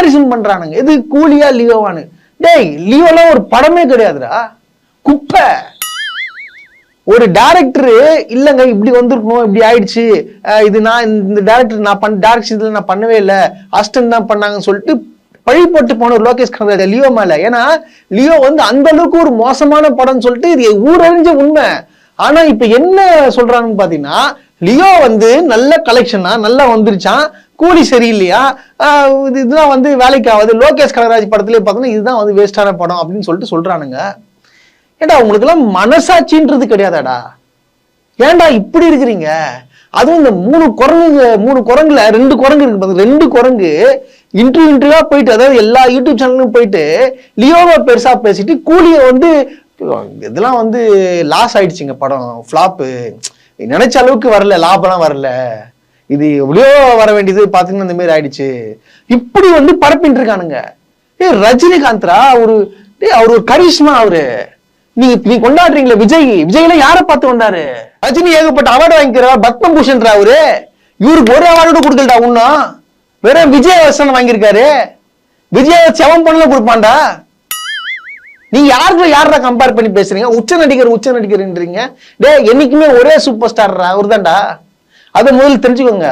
Comparison பண்றானுங்க. எது கூலியா லியோவானு? டேய் லியோலாம் ஒரு படமே கிடையாதுடா, குப்பை. ஒரு டைரக்டர் இல்லங்க இப்படி வந்திருக்கணும், இப்படி ஆயிடுச்சு, இது நான் இந்த டைரக்டர் நான் டைரக்ஷன் இதுல நான் பண்ணவே இல்லை, அசிஸ்டன்ட் தான் பண்ணாங்கன்னு சொல்லிட்டு பழி போட்டு போன ஒரு லோகேஷ் கனகராஜ் லியோ மேல. ஏன்னா லியோ வந்து அந்த அளவுக்கு ஒரு மோசமான படம்னு சொல்லிட்டு இது ஊரறிஞ்ச உண்மை. ஆனா இப்ப என்ன சொல்றாங்கன்னு பாத்தீங்கன்னா, லியோ வந்து நல்ல கலெக்ஷனா நல்லா வந்துருச்சான், கூலி சரியில்லையா, இதுதான் வந்து வேலைக்கு ஆகுது, லோகேஷ் கனகராஜ் படத்துலயே பார்த்தோன்னா இதுதான் வந்து வேஸ்டான படம் அப்படின்னு சொல்லிட்டு சொல்றானுங்க. ஏண்டா உங்களுக்கு எல்லாம் மனசாட்சின்றது கிடையாதாடா? ஏன்டா இப்படி இருக்கிறீங்க? அதுவும் இந்த மூணு குரங்குல 2 குரங்கு இருக்கு. 2 குரங்கு இன்டர்வியூவா போயிட்டு, அதாவது எல்லா யூடியூப் சேனலும் போயிட்டு லியோவை பெருசா பேசிட்டு கூலிய வந்து இதெல்லாம் வந்து லாஸ் ஆயிடுச்சுங்க, படம் ஃபிளாப்பு, நினைச்ச அளவுக்கு வரல, லாபம்லாம் வரல, இது லியோ வர வேண்டியது பாத்தீங்கன்னா இந்த மாதிரி ஆயிடுச்சு, இப்படி வந்து பரப்பிட்டு இருக்கானுங்க. ரஜினிகாந்த்ரா ஒரு அவர் ஒரு கரிஷ்மா. அவரு நீ கொண்டாடுறீங்களா? விஜய்ல யாரை பார்த்து கொண்டாரு? ரஜினி ஏகப்பட்ட அவார்டு வாங்கிக்கிறார், பத்மபூஷன் அவரு. இவருக்கு ஒரு அவார்டு கொடுக்கலடா இன்னும், வெறும் விஜய் வாங்கியிருக்காரு. விஜய் 7 பொண்ணுல கொடுப்பான்டா. நீங்க யாரா கம்பேர் பண்ணி பேசுறீங்க? உச்ச நடிகர்ன்றீங்க. டே என்னைக்குமே ஒரே சூப்பர் ஸ்டார் அவர் தான்டா, அதை முதல்ல தெரிஞ்சுக்கோங்க.